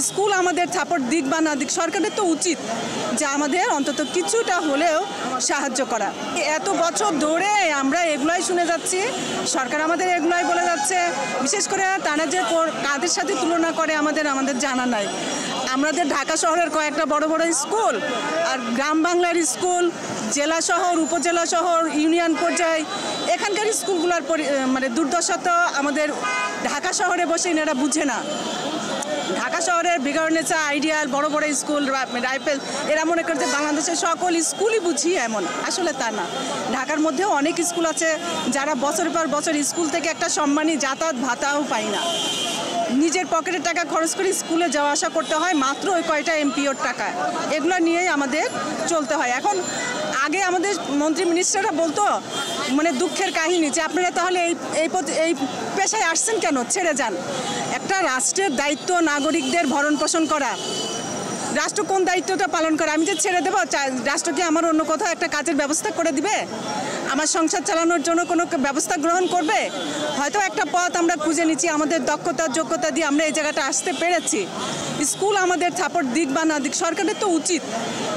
School আমাদের support দিক বা না দিক, সরকারের তো উচিত যে আমাদের অন্তত কিছুটা হলেও সাহায্য করা। এত বছর ধরে আমরা এগুলাই শুনে যাচ্ছি, সরকার আমাদের এগুলাই বলে যাচ্ছে। বিশেষ করে তারা যে কাদের সাথে তুলনা করে আমাদের জানা নাই। আমাদের ঢাকা শহরের কয়েকটা বড় বড় স্কুল আর গ্রাম বাংলার স্কুল, জেলা শহর, উপজেলা শহর, ইউনিয়ন পর্যায়ে এখানকার স্কুলগুলোর মানে দুর্দশা তো আমাদের ঢাকা শহরে বসে এনারা বুঝে না। ঢাকা শহরের বিগড়নেচা, আইডিয়াল, বড় বড় স্কুল, রাইফেল, এরা মনে করছে বাংলাদেশের সকল স্কুলই বুঝি, এমন আসলে তা না। ঢাকার মধ্যেও অনেক স্কুল আছে যারা বছর পর বছর স্কুল থেকে একটা সম্মানী যাতায়াত ভাতাও পায় না। নিজের পকেটের টাকা খরচ করে স্কুলে যাওয়া আসা করতে হয় মাত্র ওই কয়টা এমপিওর টাকা। এগুলো নিয়েই আমাদের চলতে হয়। এখন আগে আমাদের মন্ত্রী মিনিস্টাররা বলতো, মানে দুঃখের কাহিনী, যে আপনারা তাহলে এই পেশায় আসছেন কেন, ছেড়ে যান। একটা রাষ্ট্রের দায়িত্ব নাগরিকদের ভরণ পোষণ করা। রাষ্ট্র কোন দায়িত্বটা পালন করে? আমি যে ছেড়ে দেবো, রাষ্ট্র কি আমার অন্য কোথাও একটা কাজের ব্যবস্থা করে দিবে? আমার সংসার চালানোর জন্য কোনো ব্যবস্থা গ্রহণ করবে? হয়তো একটা পথ আমরা খুঁজে নিচ্ছি, আমাদের দক্ষতা যোগ্যতা দিয়ে আমরা এই জায়গাটা আসতে পেরেছি। স্কুল আমাদের সাপোর্ট দিক বা না দিক, সরকারের তো উচিত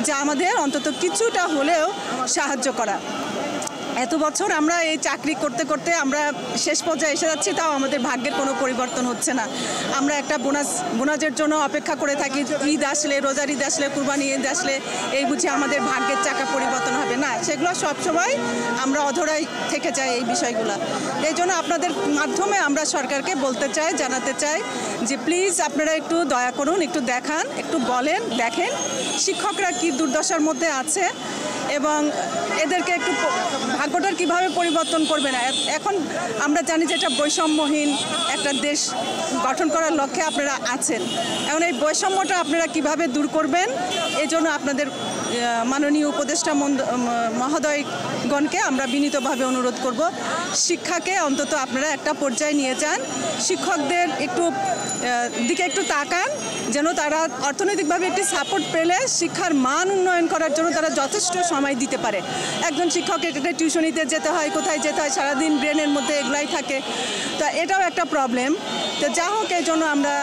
যে আমাদের অন্তত কিছুটা হলেও সাহায্য করা। এত বছর আমরা এই চাকরি করতে করতে আমরা শেষ পর্যায়ে এসে যাচ্ছি, তাও আমাদের ভাগ্যের কোনো পরিবর্তন হচ্ছে না। আমরা একটা বোনাসের জন্য অপেক্ষা করে থাকি। ঈদ আসলে, রোজার ঈদ আসলে, কুরবানি ঈদ আসলে এই বুঝি আমাদের ভাগ্যের চাকা পরিবর্তন হবে না। সেগুলো সবসময় আমরা অধরাই থেকে যাই এই বিষয়গুলো। এই জন্য আপনাদের মাধ্যমে আমরা সরকারকে বলতে চাই, জানাতে চাই যে প্লিজ আপনারা একটু দয়া করুন, একটু দেখান, একটু বলেন, দেখেন শিক্ষকরা কি দুর্দশার মধ্যে আছে এবং এদেরকে একটু ভাগ্যটার কীভাবে পরিবর্তন করবে না। এখন আমরা জানি যে এটা বৈষম্যহীন একটা দেশ গঠন করার লক্ষ্যে আপনারা আছেন। এখন এই বৈষম্যটা আপনারা কিভাবে দূর করবেন, এই জন্য আপনাদের মাননীয় উপদেষ্টা মহোদয়গণকে আমরা বিনীতভাবে অনুরোধ করব, শিক্ষাকে অন্তত আপনারা একটা পর্যায়ে নিয়ে যান। শিক্ষকদের দিকে একটু তাকান, যেন তারা অর্থনৈতিকভাবে একটি সাপোর্ট পেলে শিক্ষার মান উন্নয়ন করার জন্য তারা যথেষ্ট সময় দিতে পারে। একজন শিক্ষকের একটা টিউশনিতে যেতে হয়, কোথায় যেতে হয়, সারাদিন ব্রেনের মধ্যে এগুলাই থাকে। তা এটাও একটা প্রবলেম। তো যা হোক, এই জন্য আমরা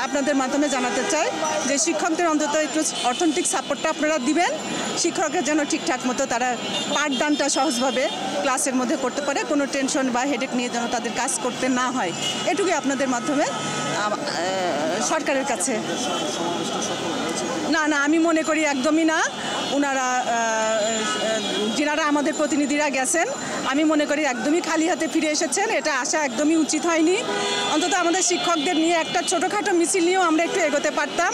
আপনাদের মাধ্যমে জানাতে চাই যে শিক্ষকদের অন্তত একটু অর্থনৈতিক সাপোর্টটা আপনারা দিবেন। শিক্ষকের যেন ঠিকঠাক মতো তারা পাঠদানটা সহজভাবে ক্লাসের মধ্যে করতে পারে, কোনো টেনশন বা হেডেক নিয়ে যেন তাদের কাজ করতে না হয়। এটুকুই আপনাদের মাধ্যমে সরকারের কাছে। না, আমি মনে করি একদমই না। যিনারা আমাদের প্রতিনিধিরা গেছেন, আমি মনে করি একদমই খালি হাতে ফিরে এসেছেন। এটা আসা একদমই উচিত হয়নি। অন্তত আমাদের শিক্ষকদের নিয়ে একটা ছোটোখাটো মিছিল নিয়েও আমরা একটু এগোতে পারতাম,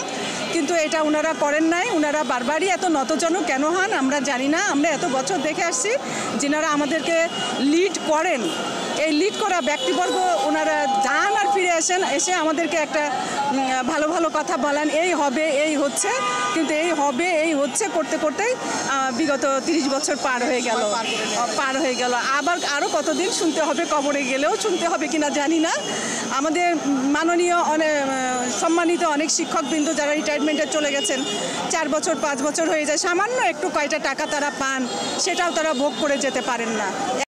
কিন্তু এটা ওনারা করেন নাই। ওনারা বারবারই এত নতজন কেন হন আমরা জানি না। আমরা এত বছর দেখে আসছি যিনারা আমাদেরকে লিড করেন, এই লিড করা ব্যক্তিবর্গ ওনারা যান আর ফিরে আসেন, এসে আমাদেরকে একটা ভালো ভালো কথা বলেন, এই হবে, এই হচ্ছে, কিন্তু এই হবে, এই হচ্ছে করতে করতেই বিগত 30 বছর পার হয়ে গেল। আবার আরও কতদিন শুনতে হবে, কবরে গেলেও শুনতে হবে কিনা জানি না। আমাদের মাননীয় সম্মানিত অনেক শিক্ষকবৃন্দ যারা রিটায়ারমেন্টে চলে গেছেন, 4 বছর 5 বছর হয়ে যায়, সামান্য একটু কয়টা টাকা তারা পান, সেটাও তারা ভোগ করে যেতে পারেন না।